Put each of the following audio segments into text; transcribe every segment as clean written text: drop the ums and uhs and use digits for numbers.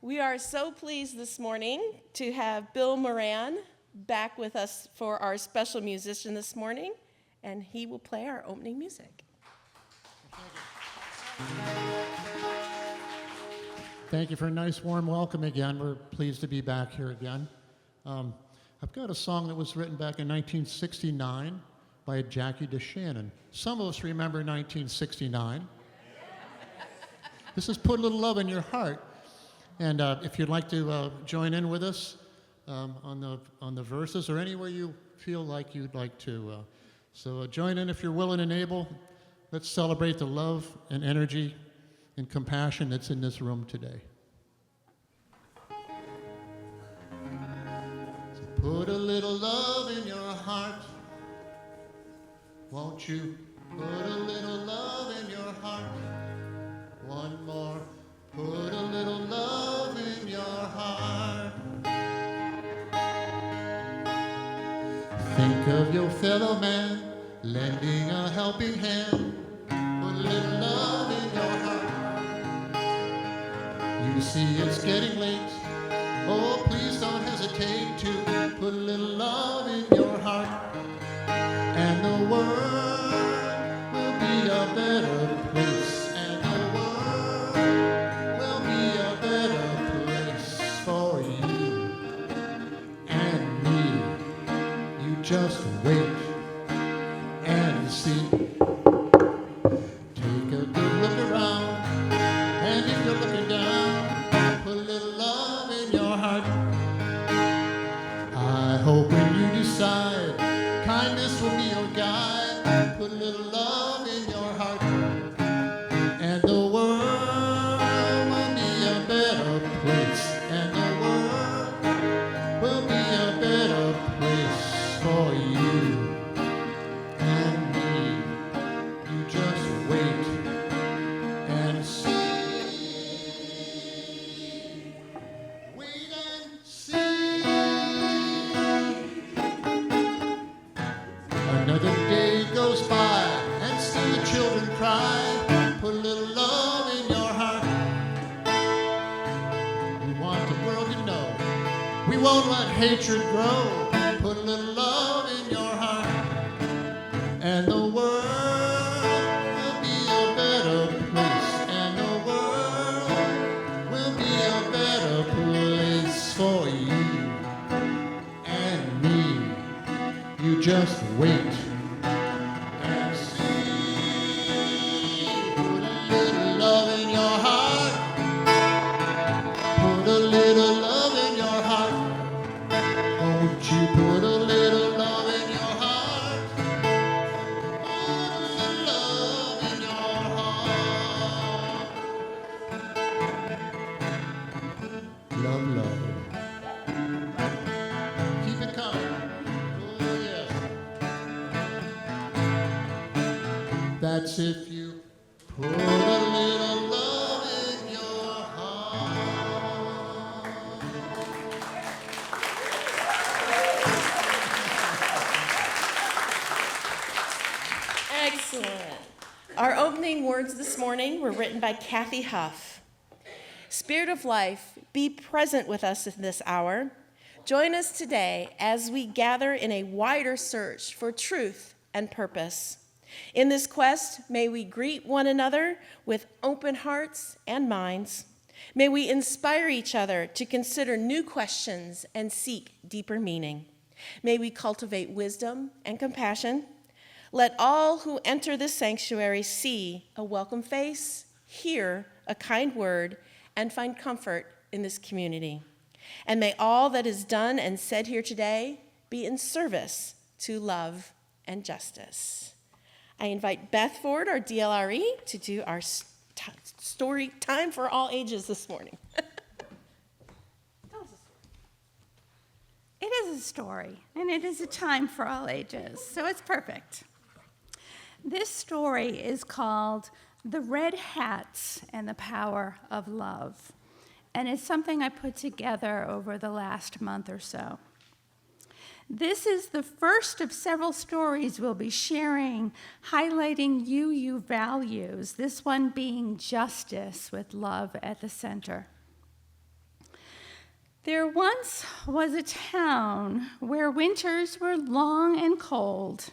We are so pleased this morning to have Bill Moran back with us for our special musician this morning, and he will play our opening music. Thank you for a nice warm welcome again. We're pleased to be back here again. I've got a song that was written back in 1969 by Jackie DeShannon. Some of us remember 1969. This is Put a Little Love in Your Heart. And if you'd like to join in with us on the verses or anywhere you feel like you'd like to. So join in if you're willing and able. Let's celebrate the love and energy and compassion that's in this room today. So put a little love in your heart. Won't you put a little love in your heart? One more. Put a little love in your heart. Think of your fellow man, lending a helping hand. Put a little love in your heart. You see it's getting late. Oh, please don't hesitate to put a little love in your heart. And the world will be a better place. And the world will be a better place for you and me. You just wait and see. Take a good look around, and if you're looking down, put a little love in your heart. I hope when you decide kindness will be your guide, put a little love in your heart, and the world will be a better place, and the world will be a better place for you and me. You just wait and see. Wait and see. Another day goes by and still the children cry. Put a little love in your heart. We want the world to know we won't let hatred grow. Put a little love in your heart, and the world will be a better place, and the world will be a better place for you and me. You just wait and see. Put a little love in your heart. Put a little love in your heart. Won't you put a little love in your heart? Put a little love in your heart. Love, love. Keep it coming. Oh, yes. That's if you put a little love in your heart. Excellent. Our opening words this morning were written by Kathy Huff. Spirit of life, be present with us in this hour. Join us today as we gather in a wider search for truth and purpose. In this quest, may we greet one another with open hearts and minds. May we inspire each other to consider new questions and seek deeper meaning. May we cultivate wisdom and compassion. Let all who enter this sanctuary see a welcome face, hear a kind word, and find comfort in this community. And may all that is done and said here today be in service to love and justice. I invite Beth forward, our DLRE, to do our story time for all ages this morning. Tell us a story. It is a story, and it is a time for all ages, so it's perfect. This story is called The Red Hats and the Power of Love, and it's something I put together over the last month or so. This is the first of several stories we'll be sharing, highlighting UU values, this one being justice with love at the center. There once was a town where winters were long and cold,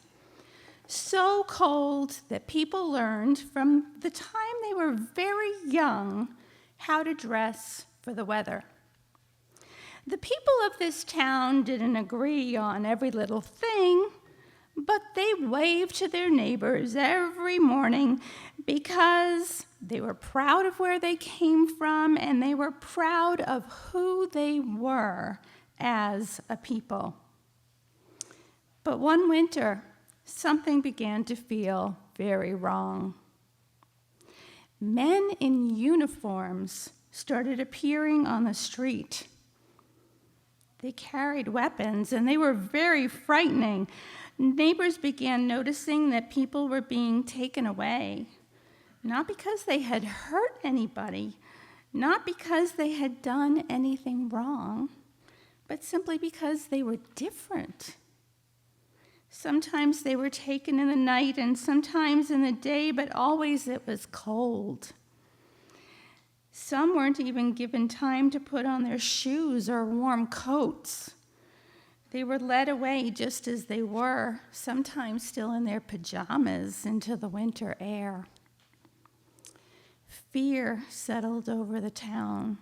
so cold that people learned from the time they were very young how to dress for the weather. The people of this town didn't agree on every little thing, but they waved to their neighbors every morning because they were proud of where they came from and they were proud of who they were as a people. But one winter, something began to feel very wrong. Men in uniforms started appearing on the street. They carried weapons and they were very frightening. Neighbors began noticing that people were being taken away, not because they had hurt anybody, not because they had done anything wrong, but simply because they were different. Sometimes they were taken in the night and sometimes in the day, but always it was cold. Some weren't even given time to put on their shoes or warm coats. They were led away just as they were, sometimes still in their pajamas, into the winter air. Fear settled over the town.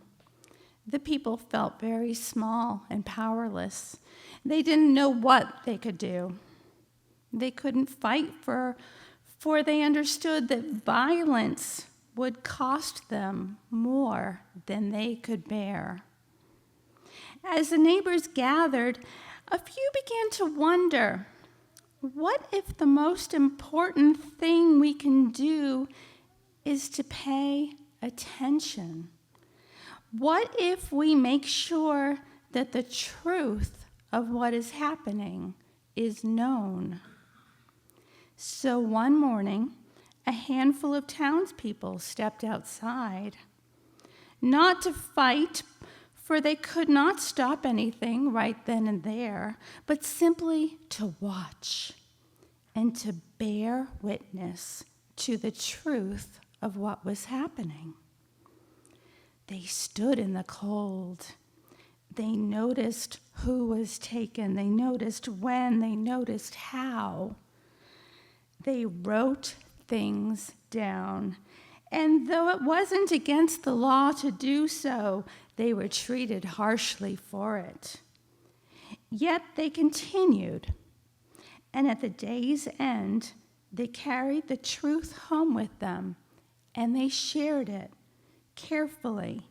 The people felt very small and powerless. They didn't know what they could do. They couldn't fight for they understood that violence would cost them more than they could bear. As the neighbors gathered, a few began to wonder, what if the most important thing we can do is to pay attention? What if we make sure that the truth of what is happening is known? So one morning, a handful of townspeople stepped outside, not to fight, for they could not stop anything right then and there, but simply to watch and to bear witness to the truth of what was happening. They stood in the cold. They noticed who was taken. They noticed when. They noticed how. They wrote things down. And though it wasn't against the law to do so, they were treated harshly for it. Yet they continued. And at the day's end, they carried the truth home with them, and they shared it carefully,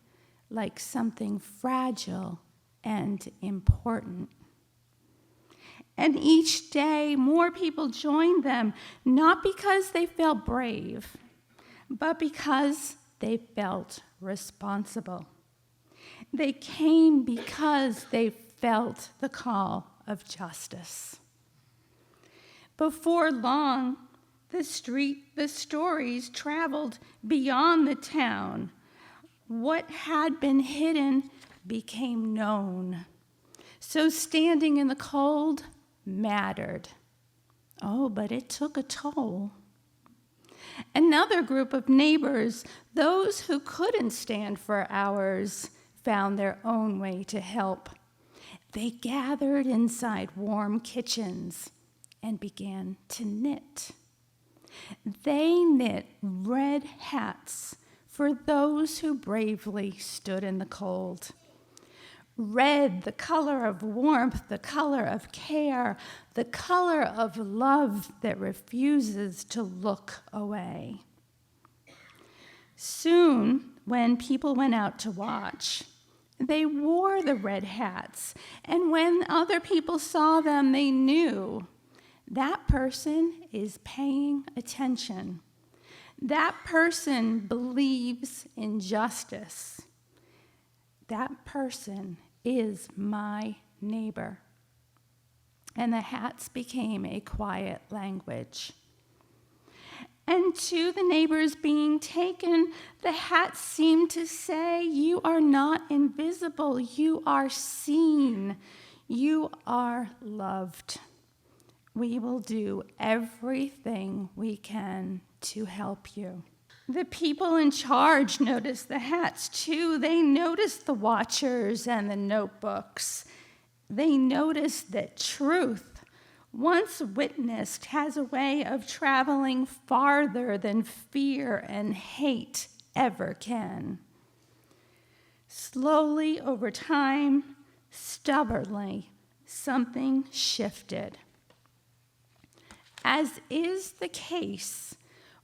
like something fragile and important. And each day, more people joined them, not because they felt brave, but because they felt responsible. They came because they felt the call of justice. Before long, the stories traveled beyond the town. What had been hidden became known. So standing in the cold mattered. Oh, but it took a toll. Another group of neighbors, those who couldn't stand for hours, found their own way to help. They gathered inside warm kitchens and began to knit. They knit red hats for those who bravely stood in the cold. Red, the color of warmth, the color of care, the color of love that refuses to look away. Soon, when people went out to watch, they wore the red hats, and when other people saw them, they knew that person is paying attention. That person believes in justice. That person is my neighbor. And the hats became a quiet language. And to the neighbors being taken, the hats seemed to say, you are not invisible, you are seen, you are loved. We will do everything we can to help you. The people in charge noticed the hats too. They noticed the watchers and the notebooks. They noticed that truth, once witnessed, has a way of traveling farther than fear and hate ever can. Slowly over time, stubbornly, something shifted. As is the case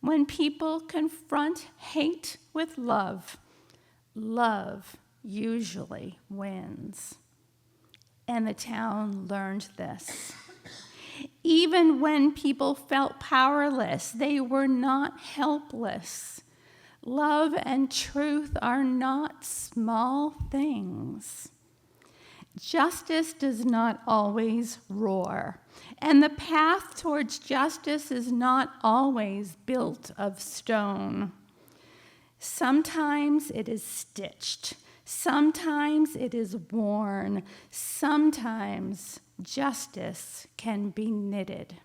when people confront hate with love, love usually wins. And the town learned this. Even when people felt powerless, they were not helpless. Love and truth are not small things. Justice does not always roar, and the path towards justice is not always built of stone. Sometimes it is stitched, sometimes it is worn, sometimes justice can be knitted.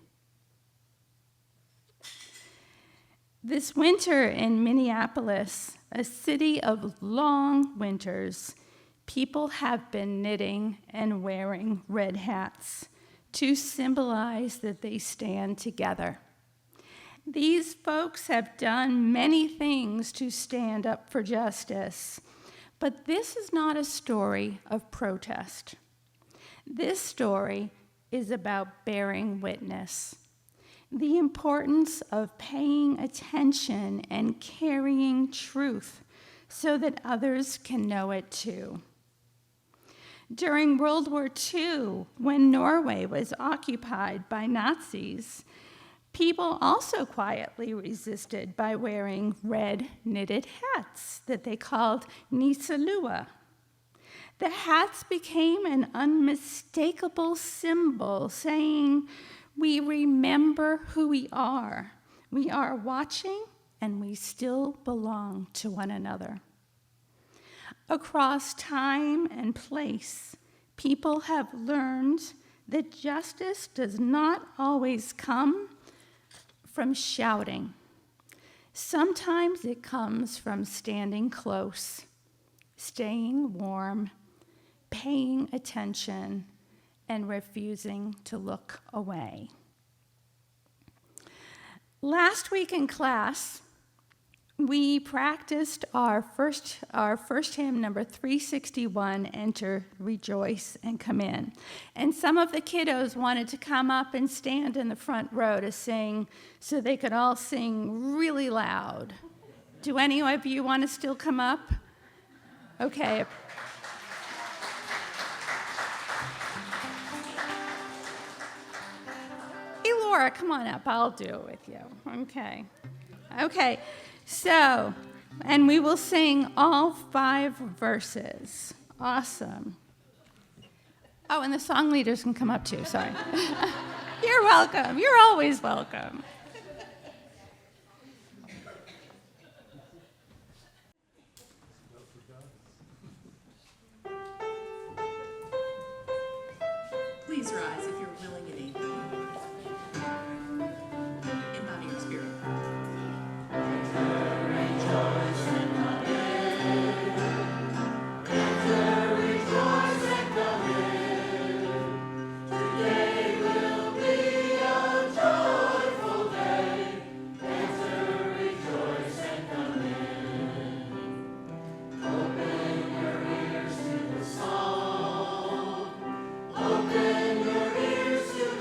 This winter in Minneapolis, a city of long winters, people have been knitting and wearing red hats to symbolize that they stand together. These folks have done many things to stand up for justice, but this is not a story of protest. This story is about bearing witness, the importance of paying attention and carrying truth so that others can know it too. During World War II, when Norway was occupied by Nazis, people also quietly resisted by wearing red knitted hats that they called nisalua. The hats became an unmistakable symbol saying, we remember who we are watching, and we still belong to one another. Across time and place, people have learned that justice does not always come from shouting. Sometimes it comes from standing close, staying warm, paying attention, and refusing to look away. Last week in class, we practiced our first hymn, number 361, Enter, Rejoice, and Come In. And some of the kiddos wanted to come up and stand in the front row to sing so they could all sing really loud. Do any of you want to still come up? Okay. Hey, Laura, come on up. I'll do it with you. Okay. So, and we will sing all 5 verses. Awesome. Oh, and the song leaders can come up too, sorry. You're welcome. You're always welcome. Please rise if you're willing and able. Embody your spirit. Open your ears to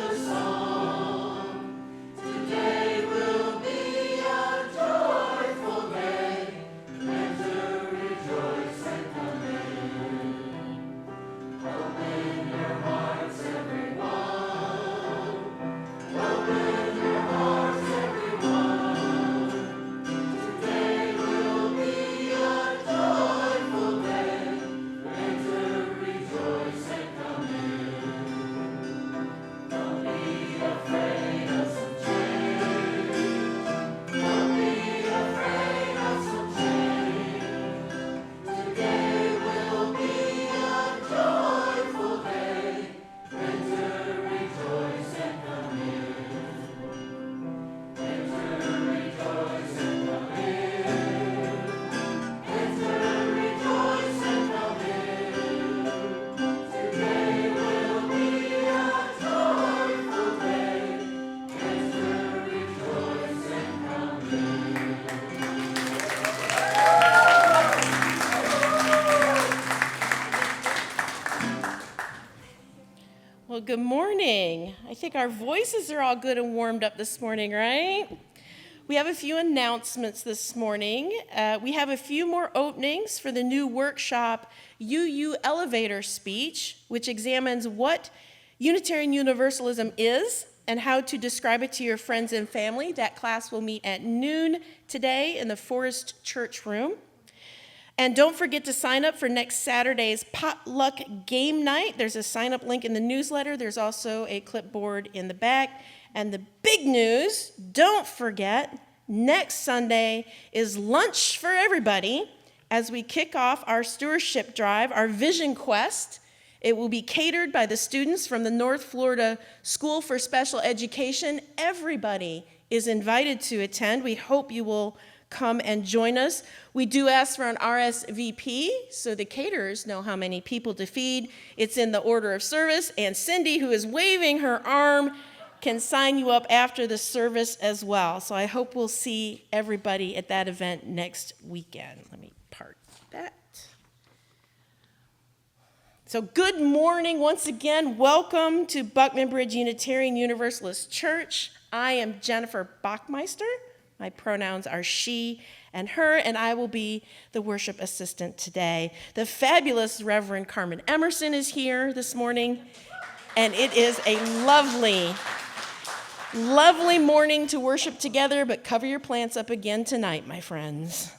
Well, good morning. I think our voices are all good and warmed up this morning, right? We have a few announcements this morning. We have a few more openings for the new workshop, UU Elevator Speech, which examines what Unitarian Universalism is and how to describe it to your friends and family. That class will meet at noon today in the Forest Church Room. And don't forget to sign up for next Saturday's potluck game night. There's a sign-up link in the newsletter. There's also a clipboard in the back. And the big news, don't forget, next Sunday is lunch for everybody as we kick off our stewardship drive, our Vision Quest. It will be catered by the students from the North Florida School for Special Education. Everybody is invited to attend. We hope you will come and join us. We do ask for an RSVP so the caterers know how many people to feed. It's in the order of service, and Cindy, who is waving her arm, can sign you up after the service as well. So I hope we'll see everybody at that event next weekend. Let me park that. So good morning once again. Welcome to Buckman Bridge Unitarian Universalist Church. I am Jennifer Bacmeister. My pronouns are she and her, and I will be the worship assistant today. The fabulous Reverend Carmen Emerson is here this morning, and it is a lovely, lovely morning to worship together, but cover your plants up again tonight, my friends.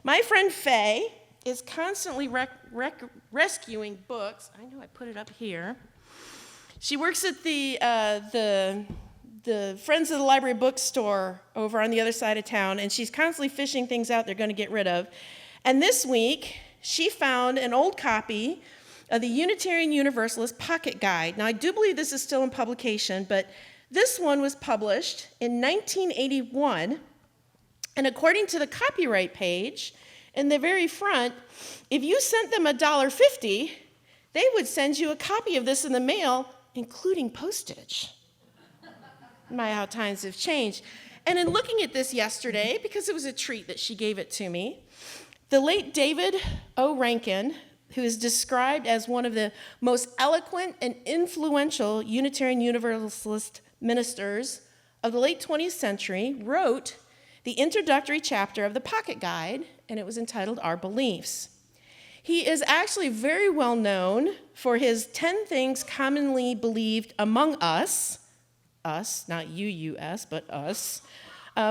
My friend Faye is constantly rescuing books. I know I put it up here. She works at the Friends of the Library bookstore over on the other side of town, and she's constantly fishing things out they're going to get rid of. And this week, she found an old copy of the Unitarian Universalist Pocket Guide. Now, I do believe this is still in publication, but this one was published in 1981, and according to the copyright page, in the very front, if you sent them $1.50, they would send you a copy of this in the mail, including postage. My, how times have changed. And in looking at this yesterday, because it was a treat that she gave it to me, the late David O. Rankin, who is described as one of the most eloquent and influential Unitarian Universalist ministers of the late 20th century, wrote the introductory chapter of the Pocket Guide, and it was entitled Our Beliefs. He is actually very well known for his 10 things commonly believed among us, not U-U-S, but us,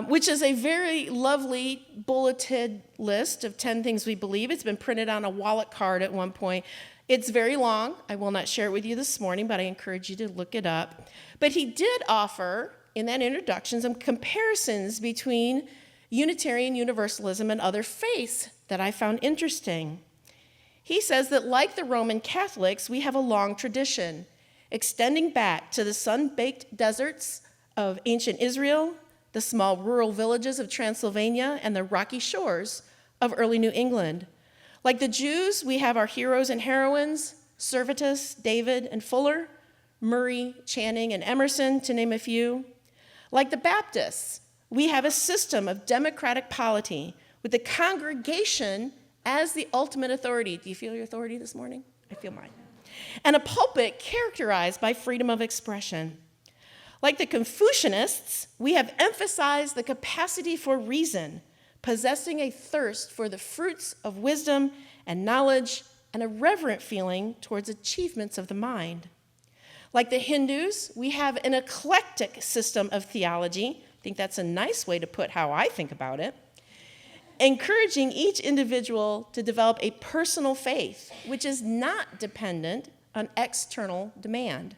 which is a very lovely bulleted list of 10 things we believe. It's been printed on a wallet card at one point. It's very long. I will not share it with you this morning, but I encourage you to look it up. But he did offer, in that introduction, some comparisons between Unitarian Universalism and other faiths that I found interesting. He says that, like the Roman Catholics, we have a long tradition extending back to the sun-baked deserts of ancient Israel, the small rural villages of Transylvania, and the rocky shores of early New England. Like the Jews, we have our heroes and heroines, Servetus, David, and Fuller, Murray, Channing, and Emerson, to name a few. Like the Baptists, we have a system of democratic polity with the congregation as the ultimate authority. Do you feel your authority this morning? I feel mine. And a pulpit characterized by freedom of expression. Like the Confucianists, we have emphasized the capacity for reason, possessing a thirst for the fruits of wisdom and knowledge, and a reverent feeling towards achievements of the mind. Like the Hindus, we have an eclectic system of theology. I think that's a nice way to put how I think about it. Encouraging each individual to develop a personal faith, which is not dependent on external demand.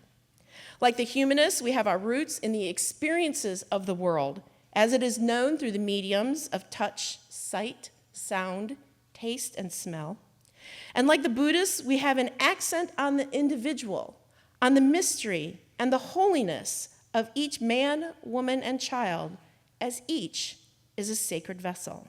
Like the humanists, we have our roots in the experiences of the world, as it is known through the mediums of touch, sight, sound, taste, and smell. And like the Buddhists, we have an accent on the individual, on the mystery and the holiness of each man, woman, and child, as each is a sacred vessel.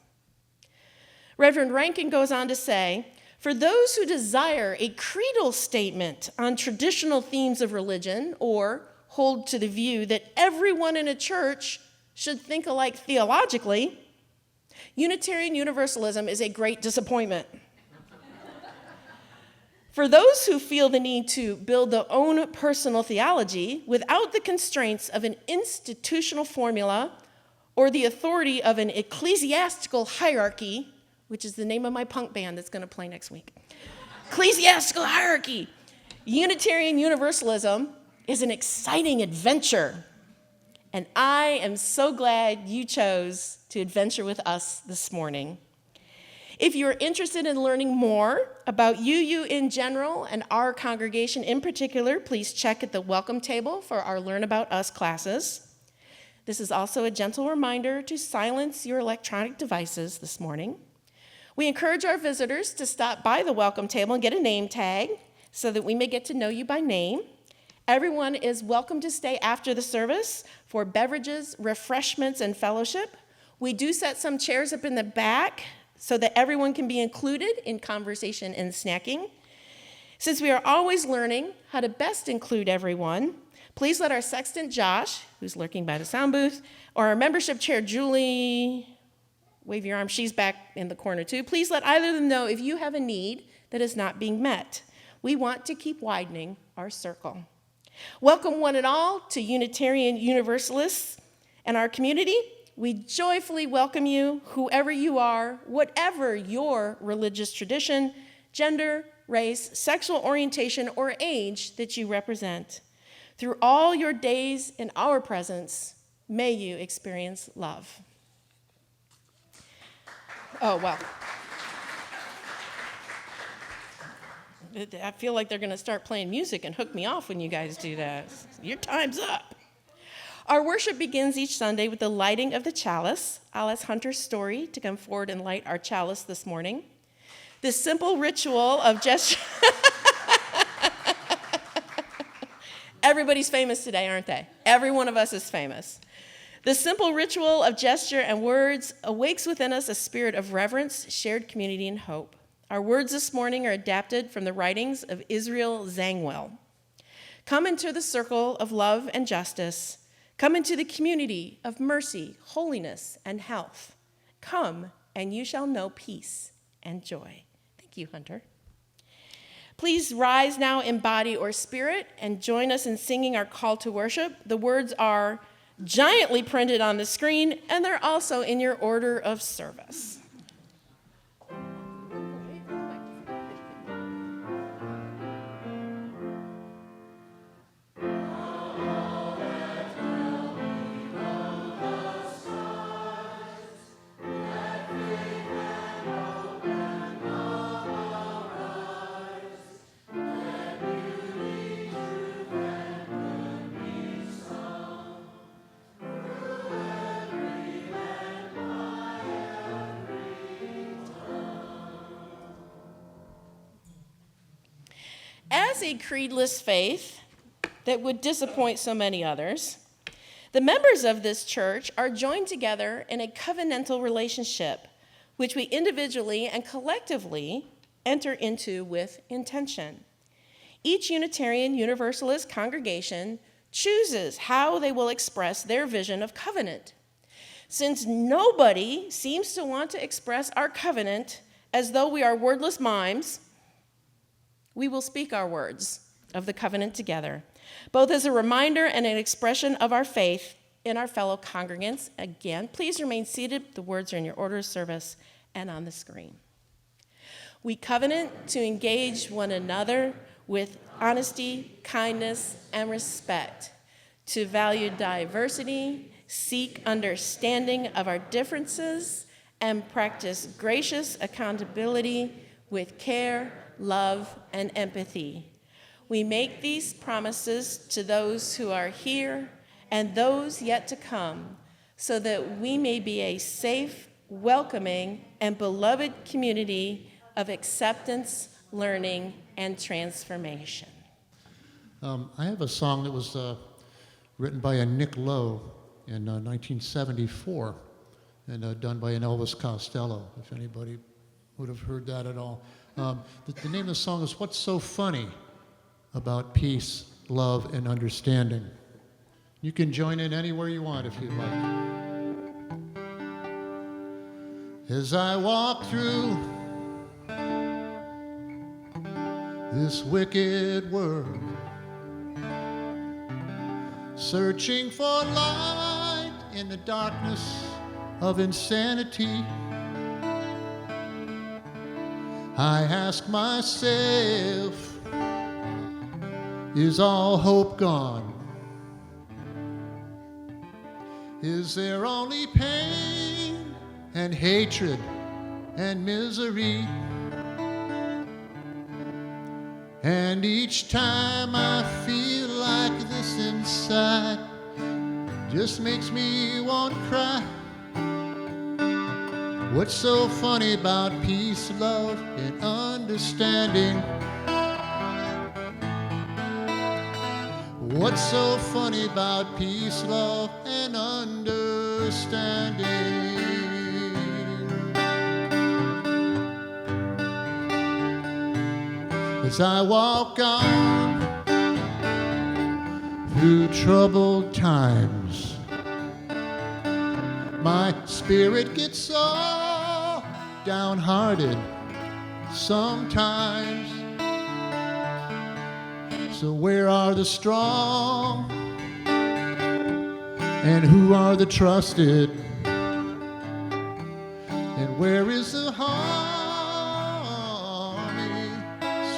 Reverend Rankin goes on to say, for those who desire a creedal statement on traditional themes of religion or hold to the view that everyone in a church should think alike theologically, Unitarian Universalism is a great disappointment. For those who feel the need to build their own personal theology without the constraints of an institutional formula or the authority of an ecclesiastical hierarchy, which is the name of my punk band that's going to play next week. Ecclesiastical hierarchy. Unitarian Universalism is an exciting adventure. And I am so glad you chose to adventure with us this morning. If you're interested in learning more about UU in general and our congregation in particular, please check at the welcome table for our Learn About Us classes. This is also a gentle reminder to silence your electronic devices this morning. We encourage our visitors to stop by the welcome table and get a name tag so that we may get to know you by name. Everyone is welcome to stay after the service for beverages, refreshments, and fellowship. We do set some chairs up in the back so that everyone can be included in conversation and snacking. Since we are always learning how to best include everyone, please let our sextant Josh, who's lurking by the sound booth, or our membership chair Julie, wave your arm, she's back in the corner too. Please let either of them know if you have a need that is not being met. We want to keep widening our circle. Welcome one and all to Unitarian Universalists and our community. We joyfully welcome you, whoever you are, whatever your religious tradition, gender, race, sexual orientation, or age that you represent. Through all your days in our presence, may you experience love. Oh, well. I feel like they're going to start playing music and hook me off when you guys do that. Your time's up. Our worship begins each Sunday with the lighting of the chalice. I'll ask Hunter Story to come forward and light our chalice this morning. This simple ritual of gesture. Everybody's famous today, aren't they? Every one of us is famous. The simple ritual of gesture and words awakes within us a spirit of reverence, shared community, and hope. Our words this morning are adapted from the writings of Israel Zangwill. Come into the circle of love and justice. Come into the community of mercy, holiness, and health. Come, and you shall know peace and joy. Thank you, Hunter. Please rise now in body or spirit and join us in singing our call to worship. The words are giantly printed on the screen, and they're also in your order of service. As a creedless faith that would disappoint so many others, the members of this church are joined together in a covenantal relationship, which we individually and collectively enter into with intention. Each Unitarian Universalist congregation chooses how they will express their vision of covenant. Since nobody seems to want to express our covenant as though we are wordless mimes, we will speak our words of the covenant together, both as a reminder and an expression of our faith in our fellow congregants. Again, please remain seated. The words are in your order of service and on the screen. We covenant to engage one another with honesty, kindness, and respect, to value diversity, seek understanding of our differences, and practice gracious accountability with care, love, and empathy. We make these promises to those who are here and those yet to come, so that we may be a safe, welcoming, and beloved community of acceptance, learning, and transformation. I have a song that was written by a Nick Lowe in 1974 and done by an Elvis Costello, if anybody would have heard that at all. The name of the song is What's So Funny About Peace, Love, and Understanding. You can join in anywhere you want if you'd like. As I walk through this wicked world, searching for light in the darkness of insanity. I ask myself, is all hope gone? Is there only pain and hatred and misery? And each time I feel like this inside, just makes me want to cry. What's so funny about peace, love, and understanding? What's so funny about peace, love, and understanding? As I walk on through troubled times, my spirit gets so downhearted sometimes. So where are the strong? And who are the trusted? And where is the harmony,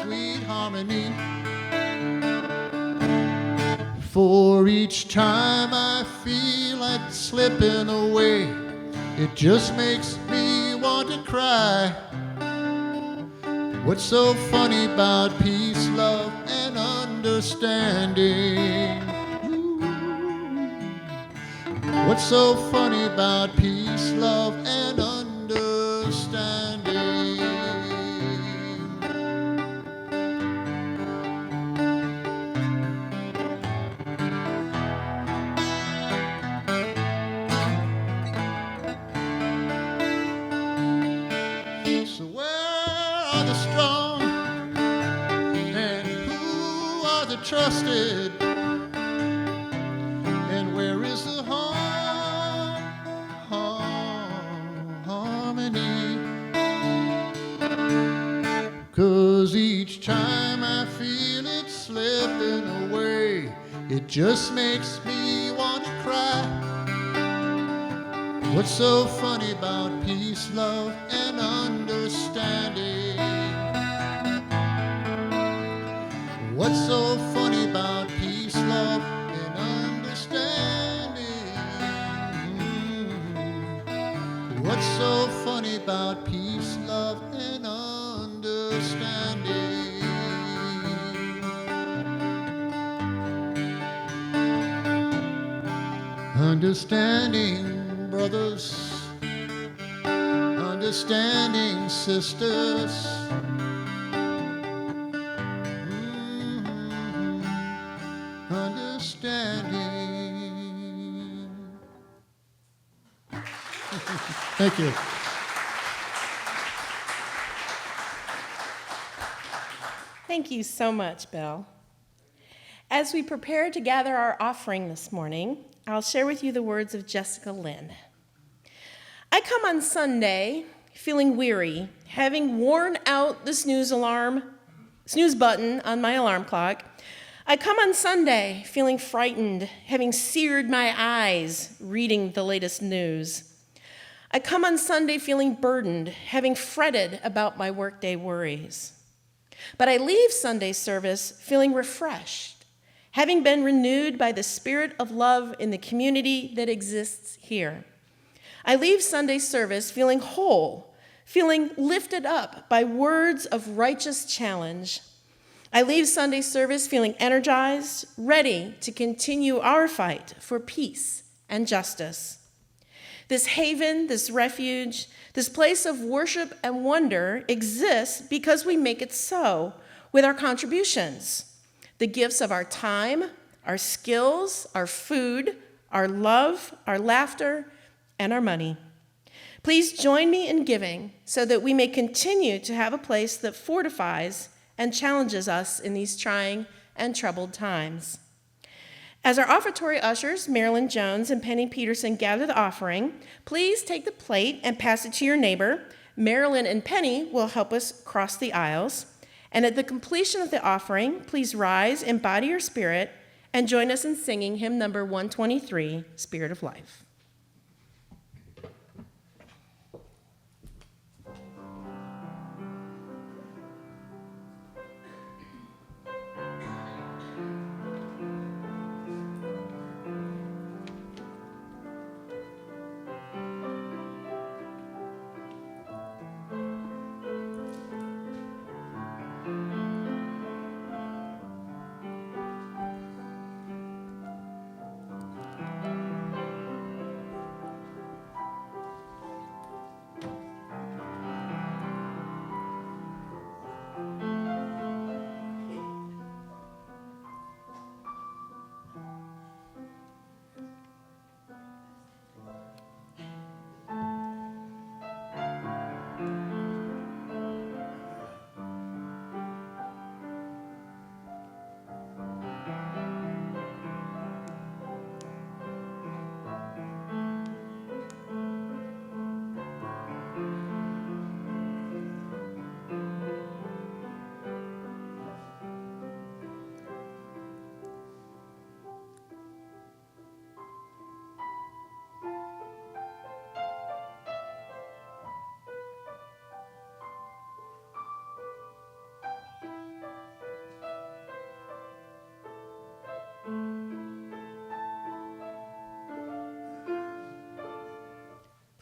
sweet harmony? For each time I feel like slipping away, it just makes me want to cry. What's so funny about peace, love, and understanding? What's so funny about peace, love, and understanding? So where are the strong? And who are the trusted? And where is the harmony? 'Cause each time I feel it slipping away, it just makes me want to cry. What's so funny about peace, love, and understanding? What's so funny about peace, love, and understanding? What's so funny about peace, love, and understanding? Understanding, brothers, understanding, sisters. Understanding. Thank you. Thank you so much, Bill. As we prepare to gather our offering this morning, I'll share with you the words of Jessica Lynn. I come on Sunday feeling weary, having worn out the snooze button on my alarm clock. I come on Sunday feeling frightened, having seared my eyes reading the latest news. I come on Sunday feeling burdened, having fretted about my workday worries. But I leave Sunday service feeling refreshed, having been renewed by the spirit of love in the community that exists here. I leave Sunday service feeling whole, feeling lifted up by words of righteous challenge. I leave Sunday service feeling energized, ready to continue our fight for peace and justice. This haven, this refuge, this place of worship and wonder exists because we make it so with our contributions, the gifts of our time, our skills, our food, our love, our laughter, and our money. Please join me in giving so that we may continue to have a place that fortifies and challenges us in these trying and troubled times. As our offertory ushers, Marilyn Jones and Penny Peterson, gather the offering, please take the plate and pass it to your neighbor. Marilyn and Penny will help us cross the aisles. And at the completion of the offering, please rise in body or spirit and join us in singing hymn number 123, Spirit of Life.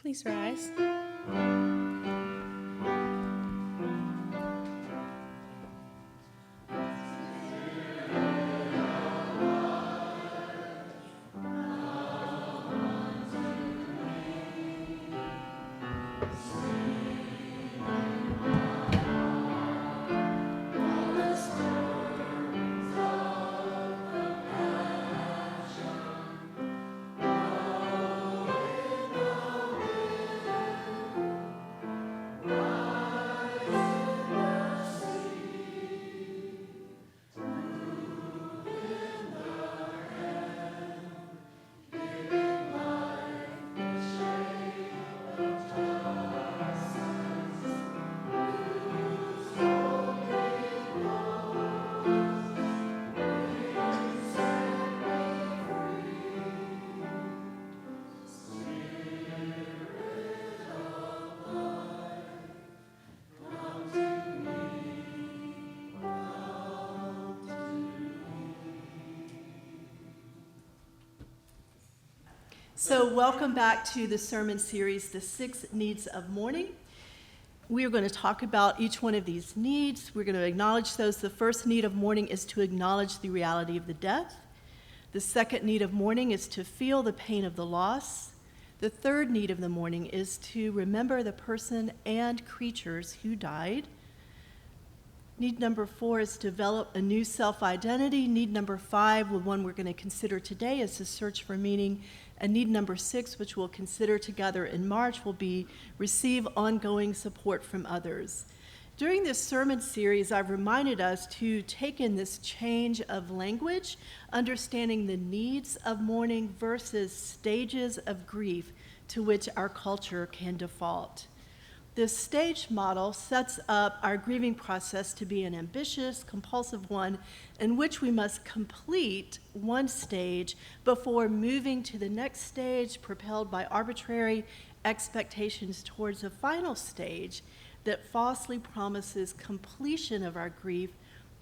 Please rise. So welcome back to the sermon series, The 6 Needs of Mourning. We are going to talk about each one of these needs. We're going to acknowledge those. The first need of mourning is to acknowledge the reality of the death. The second need of mourning is to feel the pain of the loss. The third need of the mourning is to remember the person and creatures who died. Need number 4 is to develop a new self-identity. Need number 5, the one we're going to consider today, is to search for meaning. And need number 6, which we'll consider together in March, will be receive ongoing support from others. During this sermon series, I've reminded us to take in this change of language, understanding the needs of mourning versus stages of grief to which our culture can default. This stage model sets up our grieving process to be an ambitious, compulsive one in which we must complete one stage before moving to the next stage, propelled by arbitrary expectations towards a final stage that falsely promises completion of our grief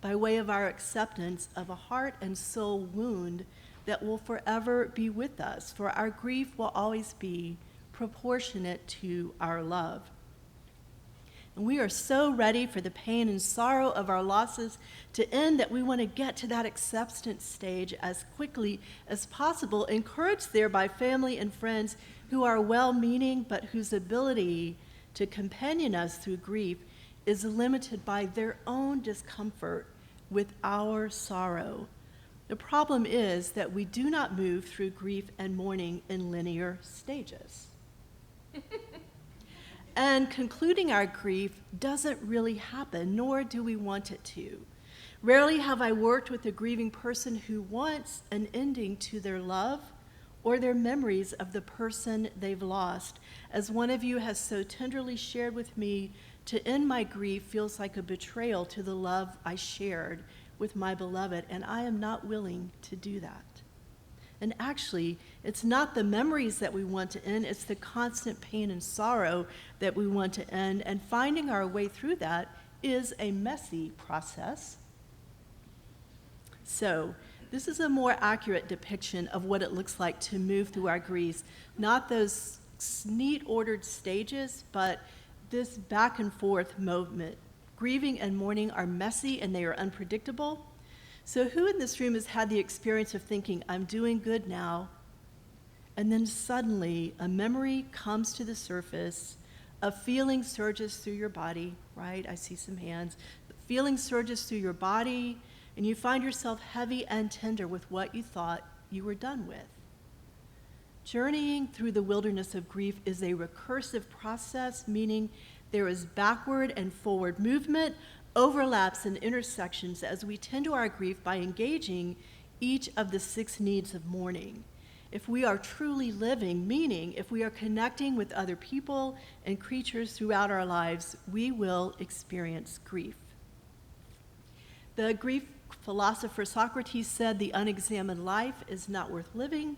by way of our acceptance of a heart and soul wound that will forever be with us, for our grief will always be proportionate to our love. And we are so ready for the pain and sorrow of our losses to end that we want to get to that acceptance stage as quickly as possible, encouraged there by family and friends who are well-meaning but whose ability to companion us through grief is limited by their own discomfort with our sorrow. The problem is that we do not move through grief and mourning in linear stages. And concluding our grief doesn't really happen, nor do we want it to. Rarely have I worked with a grieving person who wants an ending to their love or their memories of the person they've lost. As one of you has so tenderly shared with me, To end my grief feels like a betrayal to the love I shared with my beloved, and I am not willing to do that. And actually, it's not the memories that we want to end, it's the constant pain and sorrow that we want to end, and finding our way through that is a messy process. So, this is a more accurate depiction of what it looks like to move through our griefs. Not those neat ordered stages, but this back and forth movement. Grieving and mourning are messy and they are unpredictable. So who in this room has had the experience of thinking, I'm doing good now, and then suddenly a memory comes to the surface, a feeling surges through your body, right? I see some hands. The feeling surges through your body, and you find yourself heavy and tender with what you thought you were done with. Journeying through the wilderness of grief is a recursive process, meaning there is backward and forward movement, overlaps and intersections as we tend to our grief by engaging each of the 6 needs of mourning. If we are truly living, meaning if we are connecting with other people and creatures throughout our lives, we will experience grief. The Greek philosopher Socrates said the unexamined life is not worth living.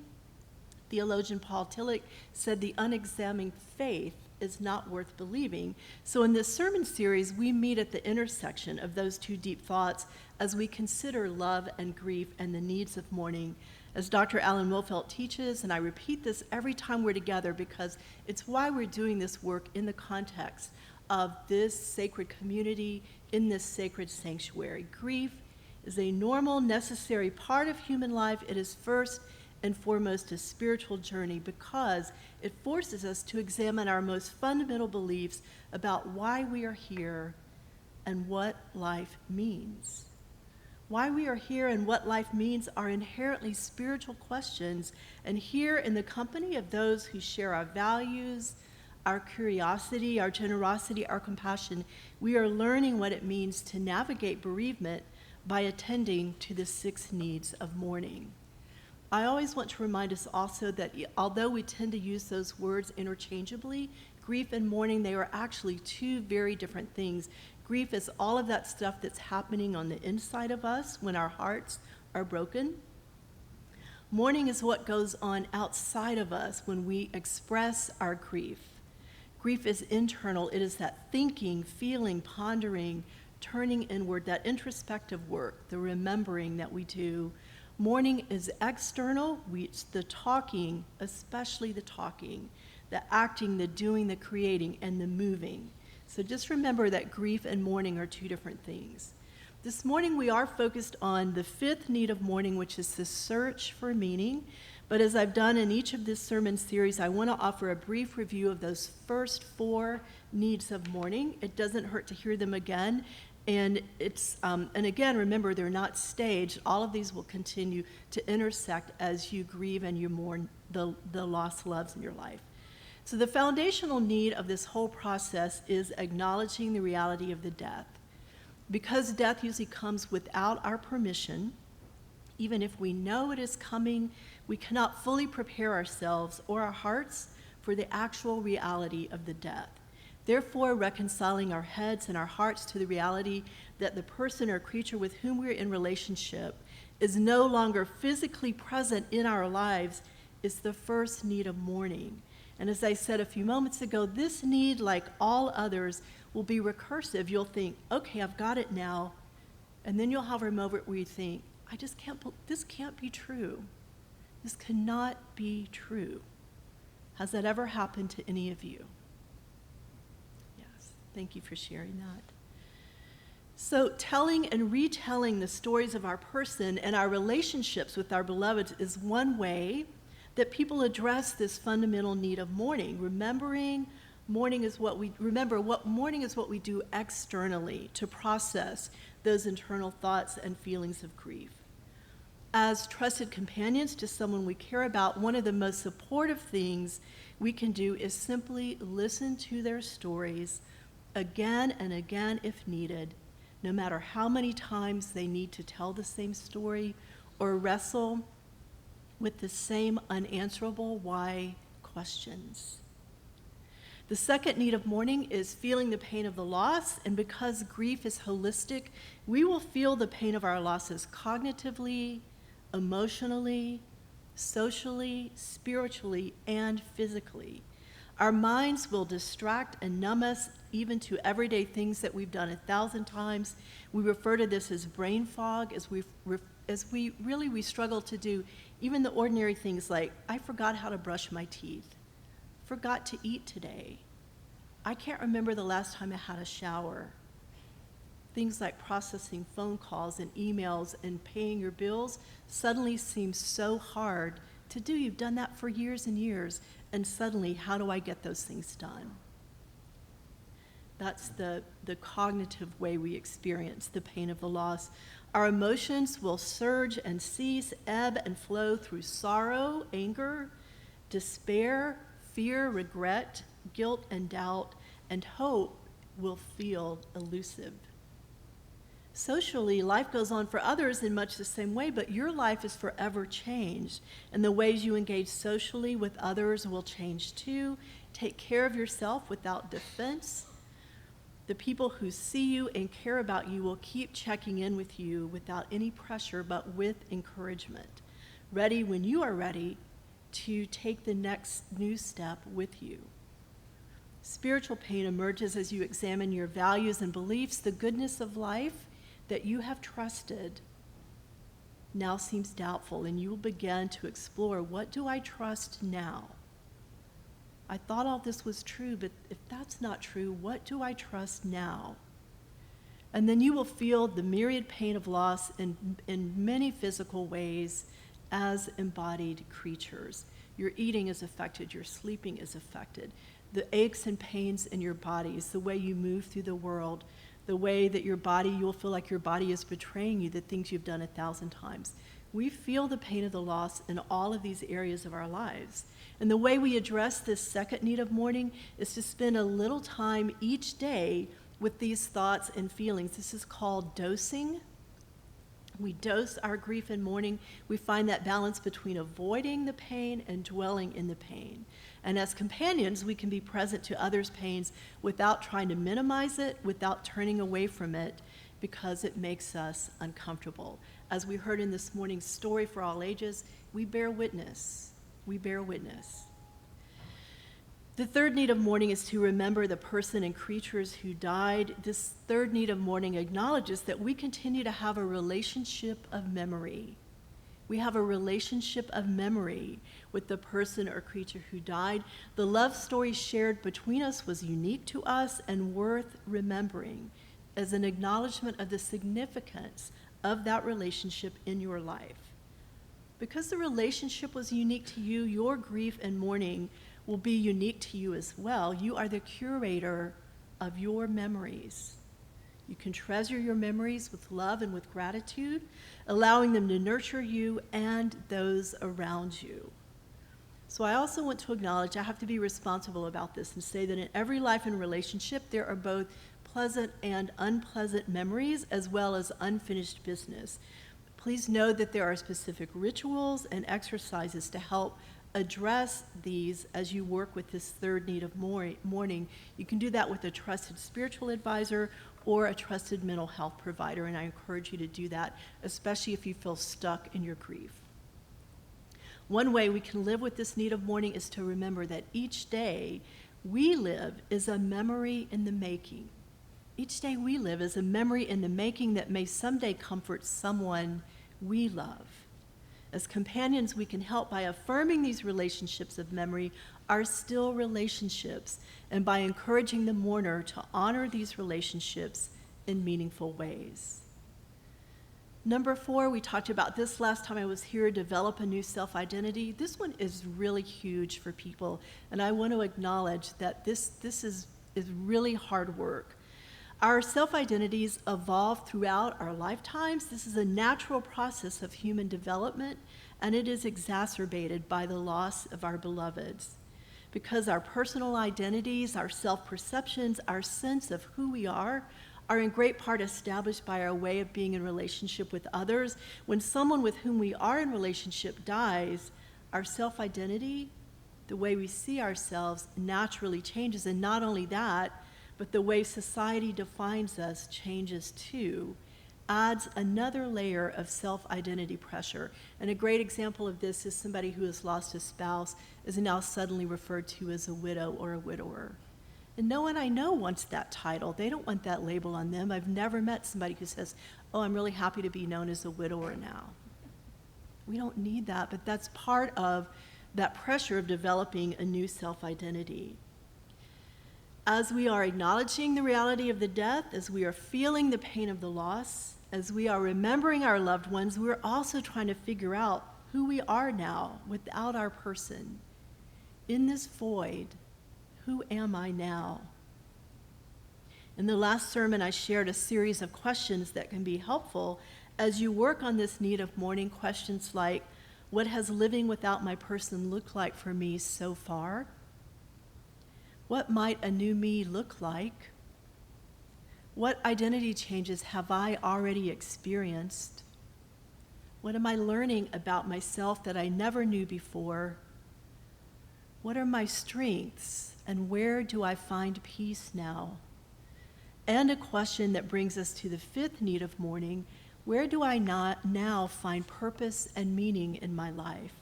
Theologian Paul Tillich said the unexamined faith is not worth believing. So in this sermon series, we meet at the intersection of those 2 deep thoughts as we consider love and grief and the needs of mourning. As Dr. Alan Wolfelt teaches, and I repeat this every time we're together because it's why we're doing this work in the context of this sacred community, in this sacred sanctuary. Grief is a normal, necessary part of human life. It is first and foremost a spiritual journey because it forces us to examine our most fundamental beliefs about why we are here and what life means. Why we are here and what life means are inherently spiritual questions, and here in the company of those who share our values, our curiosity, our generosity, our compassion, we are learning what it means to navigate bereavement by attending to the 6 needs of mourning. I always want to remind us also that although we tend to use those words interchangeably, grief and mourning, they are actually 2 very different things. Grief is all of that stuff that's happening on the inside of us when our hearts are broken. Mourning is what goes on outside of us when we express our grief. Grief is internal. It is that thinking, feeling, pondering, turning inward, that introspective work, the remembering that we do. Mourning is external. It's the talking, especially the talking, the acting, the doing, the creating, and the moving. So just remember that grief and mourning are 2 different things. This morning we are focused on the 5th need of mourning, which is the search for meaning. But as I've done in each of this sermon series, I want to offer a brief review of those first 4 needs of mourning. It doesn't hurt to hear them again. And again, remember, they're not staged. All of these will continue to intersect as you grieve and you mourn the lost loves in your life. So the foundational need of this whole process is acknowledging the reality of the death. Because death usually comes without our permission, even if we know it is coming, we cannot fully prepare ourselves or our hearts for the actual reality of the death. Therefore, reconciling our heads and our hearts to the reality that the person or creature with whom we're in relationship is no longer physically present in our lives is the first need of mourning. And as I said a few moments ago, this need, like all others, will be recursive. You'll think, okay, I've got it now. And then you'll have a moment where you think, this can't be true. This cannot be true. Has that ever happened to any of you? Yes, thank you for sharing that. So telling and retelling the stories of our person and our relationships with our beloveds is one way that people address this fundamental need of mourning. Mourning is what we do externally to process those internal thoughts and feelings of grief. As trusted companions to someone we care about, one of the most supportive things we can do is simply listen to their stories again and again if needed, no matter how many times they need to tell the same story or wrestle with the same unanswerable why questions. The second need of mourning is feeling the pain of the loss, and because grief is holistic, we will feel the pain of our losses cognitively, emotionally, socially, spiritually, and physically. Our minds will distract and numb us even to everyday things that we've done 1,000 times. We refer to this as brain fog, as we struggle to do even the ordinary things like, I forgot how to brush my teeth, forgot to eat today, I can't remember the last time I had a shower. Things like processing phone calls and emails and paying your bills suddenly seem so hard to do. You've done that for years and years, and suddenly, how do I get those things done? That's the cognitive way we experience the pain of the loss. Our emotions will surge and cease, ebb and flow through sorrow, anger, despair, fear, regret, guilt and doubt, and hope will feel elusive. Socially, life goes on for others in much the same way, but your life is forever changed, and the ways you engage socially with others will change too. Take care of yourself without defense. The people who see you and care about you will keep checking in with you without any pressure, but with encouragement, ready when you are ready to take the next new step with you. Spiritual pain emerges as you examine your values and beliefs. The goodness of life that you have trusted now seems doubtful, and you will begin to explore, what do I trust now? I thought all this was true, but if that's not true, what do I trust now? And then you will feel the myriad pain of loss in many physical ways as embodied creatures. Your eating is affected, your sleeping is affected, the aches and pains in your bodies, the way you move through the world, the way that your body, you'll feel like your body is betraying you, the things you've done 1,000 times. We feel the pain of the loss in all of these areas of our lives. And the way we address this second need of mourning is to spend a little time each day with these thoughts and feelings. This is called dosing. We dose our grief and mourning. We find that balance between avoiding the pain and dwelling in the pain. And as companions, we can be present to others' pains without trying to minimize it, without turning away from it, because it makes us uncomfortable. As we heard in this morning's story for all ages, we bear witness. We bear witness. The third need of mourning is to remember the person and creatures who died. This third need of mourning acknowledges that we continue to have a relationship of memory. We have a relationship of memory with the person or creature who died. The love story shared between us was unique to us and worth remembering as an acknowledgement of the significance of that relationship in your life. Because the relationship was unique to you, your grief and mourning will be unique to you as well. You are the curator of your memories. You can treasure your memories with love and with gratitude, allowing them to nurture you and those around you. So I also want to acknowledge I have to be responsible about this and say that in every life and relationship, there are both pleasant and unpleasant memories as well as unfinished business. Please know that there are specific rituals and exercises to help address these as you work with this third need of mourning. You can do that with a trusted spiritual advisor or a trusted mental health provider, and I encourage you to do that, especially if you feel stuck in your grief. One way we can live with this need of mourning is to remember that each day we live is a memory in the making. Each day we live is a memory in the making that may someday comfort someone we love. As companions, we can help by affirming these relationships of memory are still relationships, and by encouraging the mourner to honor these relationships in meaningful ways. Number 4, we talked about this last time I was here, develop a new self-identity. This one is really huge for people, and I want to acknowledge that this is really hard work. Our self-identities evolve throughout our lifetimes. This is a natural process of human development, and it is exacerbated by the loss of our beloveds. Because our personal identities, our self-perceptions, our sense of who we are in great part established by our way of being in relationship with others. When someone with whom we are in relationship dies, our self-identity The way we see ourselves naturally changes, and not only that, but the way society defines us changes too, adds another layer of self-identity pressure. And a great example of this is somebody who has lost a spouse is now suddenly referred to as a widow or a widower. And no one I know wants that title. They don't want that label on them. I've never met somebody who says, oh, I'm really happy to be known as a widower now. We don't need that, but that's part of that pressure of developing a new self-identity. As we are acknowledging the reality of the death, as we are feeling the pain of the loss, as we are remembering our loved ones, we're also trying to figure out who we are now without our person. In this void, who am I now? In the last sermon, I shared a series of questions that can be helpful as you work on this need of mourning. Questions like, what has living without my person looked like for me so far? What might a new me look like? What identity changes have I already experienced? What am I learning about myself that I never knew before? What are my strengths, and where do I find peace now? And a question that brings us to the fifth need of mourning: where do I not now find purpose and meaning in my life?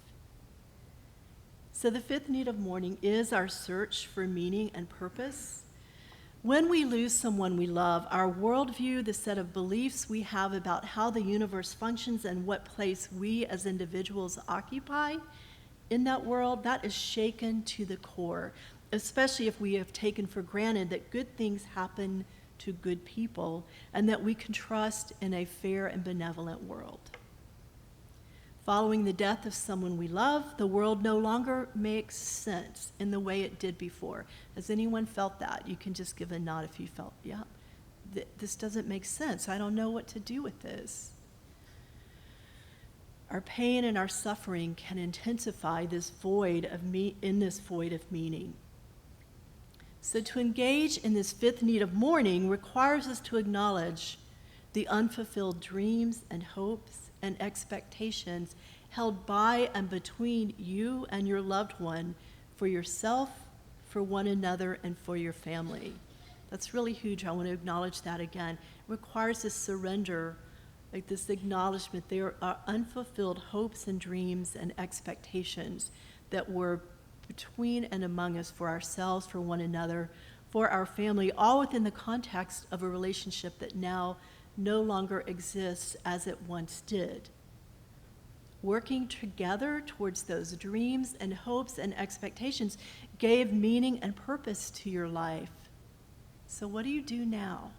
So the fifth need of mourning is our search for meaning and purpose. When we lose someone we love, our worldview, the set of beliefs we have about how the universe functions and what place we as individuals occupy in that world, that is shaken to the core, especially if we have taken for granted that good things happen to good people and that we can trust in a fair and benevolent world. Following the death of someone we love, the world no longer makes sense in the way it did before. Has anyone felt that? You can just give a nod if you felt, yeah, this doesn't make sense. I don't know what to do with this. Our pain and our suffering can intensify this void of meaning. So to engage in this fifth need of mourning requires us to acknowledge the unfulfilled dreams and hopes and expectations held by and between you and your loved one for yourself, for one another, and for your family. That's really huge. I want to acknowledge that again. It requires this surrender, like this acknowledgement. There are unfulfilled hopes and dreams and expectations that were between and among us for ourselves, for one another, for our family, all within the context of a relationship that now no longer exists as it once did. Working together towards those dreams and hopes and expectations gave meaning and purpose to your life. So what do you do now?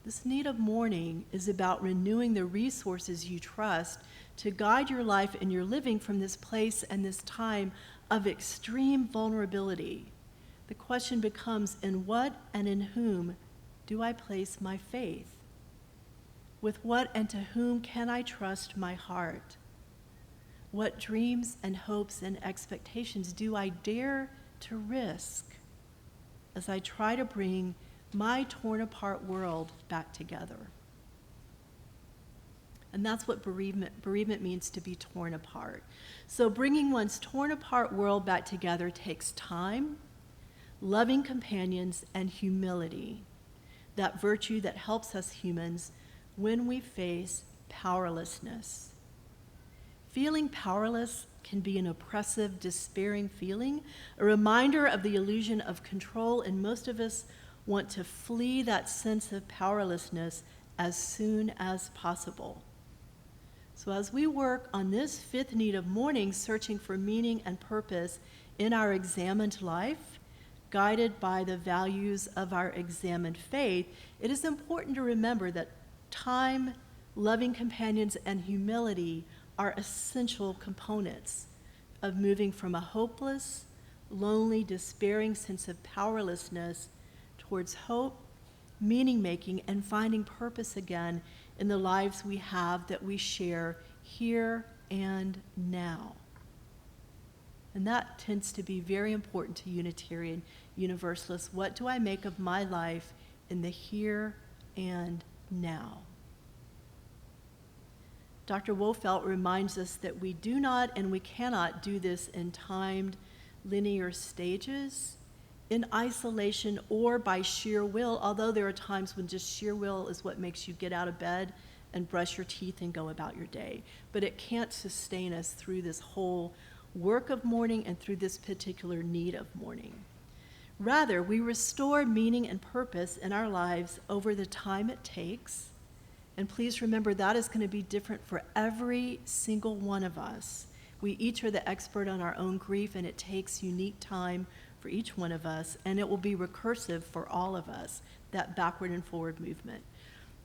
This need of mourning is about renewing the resources you trust to guide your life and your living from this place and this time of extreme vulnerability. The question becomes, in what and in whom do I place my faith? With what and to whom can I trust my heart? What dreams and hopes and expectations do I dare to risk as I try to bring my torn apart world back together? And that's what bereavement means, to be torn apart. So bringing one's torn apart world back together takes time, loving companions, and humility, that virtue that helps us humans when we face powerlessness. Feeling powerless can be an oppressive, despairing feeling, a reminder of the illusion of control, and most of us want to flee that sense of powerlessness as soon as possible. So as we work on this fifth need of mourning, searching for meaning and purpose in our examined life, guided by the values of our examined faith, it is important to remember that time, loving companions, and humility are essential components of moving from a hopeless, lonely, despairing sense of powerlessness towards hope, meaning-making, and finding purpose again in the lives we have that we share here and now. And that tends to be very important to Unitarian Universalists. What do I make of my life in the here and now? Dr. Wolfelt reminds us that we do not and we cannot do this in timed, linear stages, in isolation or by sheer will, although there are times when just sheer will is what makes you get out of bed and brush your teeth and go about your day. But it can't sustain us through this whole work of mourning and through this particular need of mourning. Rather, we restore meaning and purpose in our lives over the time it takes. And please remember that is going to be different for every single one of us. We each are the expert on our own grief, and it takes unique time for each one of us, and it will be recursive for all of us, that backward and forward movement.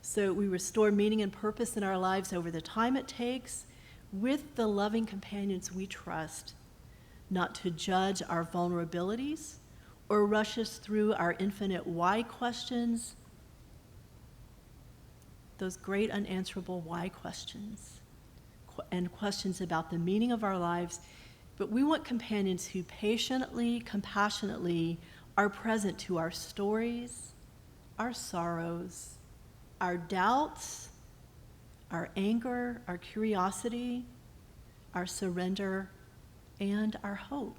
So we restore meaning and purpose in our lives over the time it takes with the loving companions we trust, not to judge our vulnerabilities or rush us through our infinite why questions, those great unanswerable why questions, and questions about the meaning of our lives. But we want companions who patiently, compassionately are present to our stories, our sorrows, our doubts, our anger, our curiosity, our surrender, and our hope.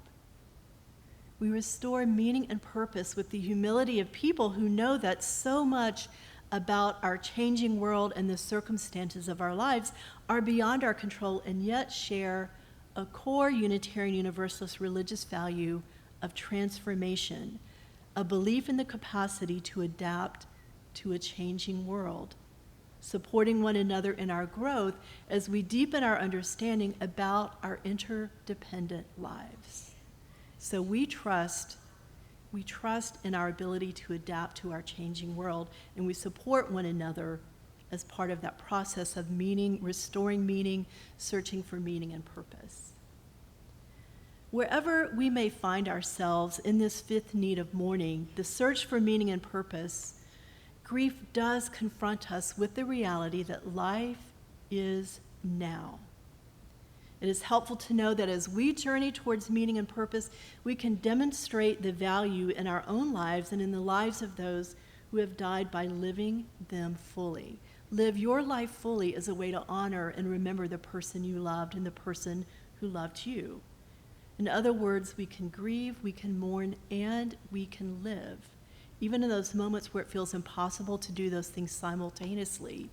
We restore meaning and purpose with the humility of people who know that so much about our changing world and the circumstances of our lives are beyond our control, and yet share a core Unitarian Universalist religious value of transformation, a belief in the capacity to adapt to a changing world, supporting one another in our growth as we deepen our understanding about our interdependent lives. So we trust in our ability to adapt to our changing world, and we support one another as part of that process of meaning, restoring meaning, searching for meaning and purpose. Wherever we may find ourselves in this fifth need of mourning, the search for meaning and purpose, grief does confront us with the reality that life is now. It is helpful to know that as we journey towards meaning and purpose, we can demonstrate the value in our own lives and in the lives of those who have died by living them fully. Live your life fully as a way to honor and remember the person you loved and the person who loved you. In other words, we can grieve, we can mourn, and we can live. Even in those moments where it feels impossible to do those things simultaneously,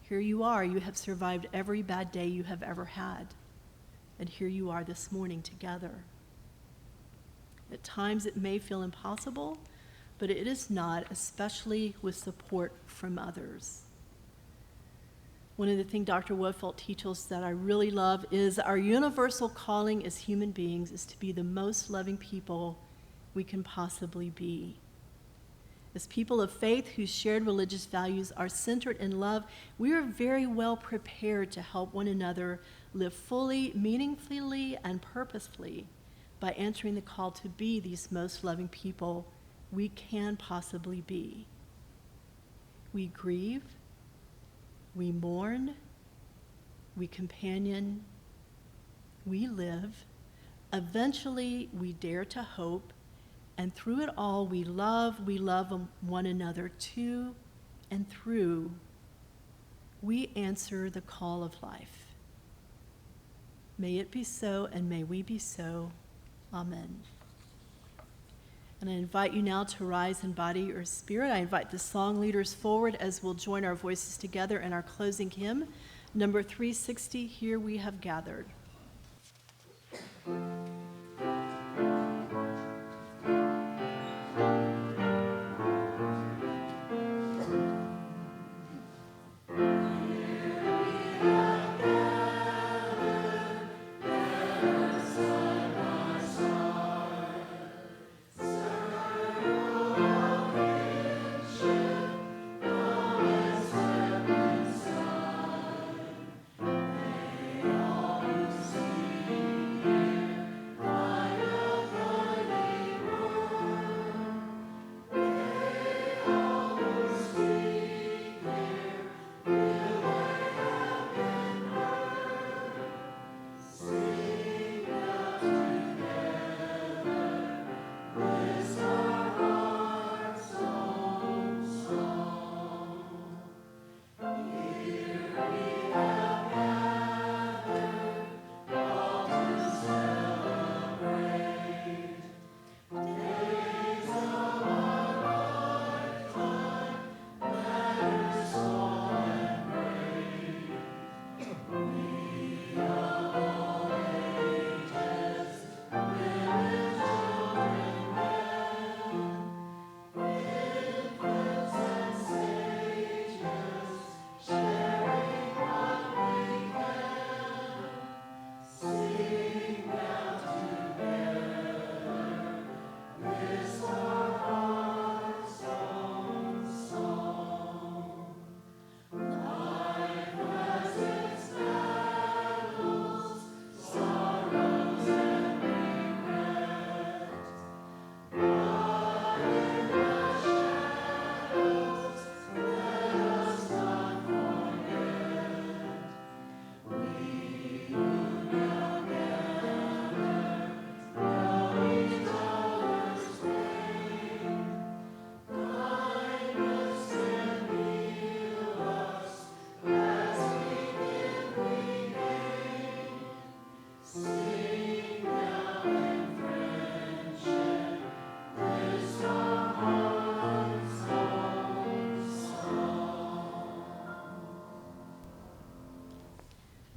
here you are, you have survived every bad day you have ever had. And here you are this morning together. At times it may feel impossible, but it is not, especially with support from others. One of the things Dr. Wolfelt teaches us that I really love is our universal calling as human beings is to be the most loving people we can possibly be. As people of faith whose shared religious values are centered in love, we are very well prepared to help one another live fully, meaningfully, and purposefully by answering the call to be these most loving people we can possibly be. We grieve, we mourn, we companion, we live. Eventually, we dare to hope, and through it all, we love one another to and through. We answer the call of life. May it be so, and may we be so. Amen. And I invite you now to rise in body or spirit. I invite the song leaders forward as we'll join our voices together in our closing hymn, number 360, Here We Have Gathered.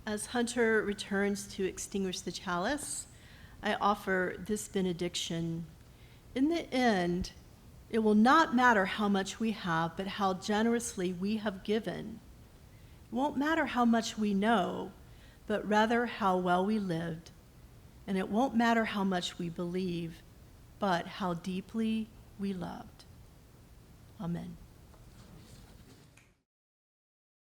As Hunter returns to extinguish the chalice, I offer this benediction. In the end, it will not matter how much we have, but how generously we have given. It won't matter how much we know, but rather how well we lived. And it won't matter how much we believe, but how deeply we loved. Amen.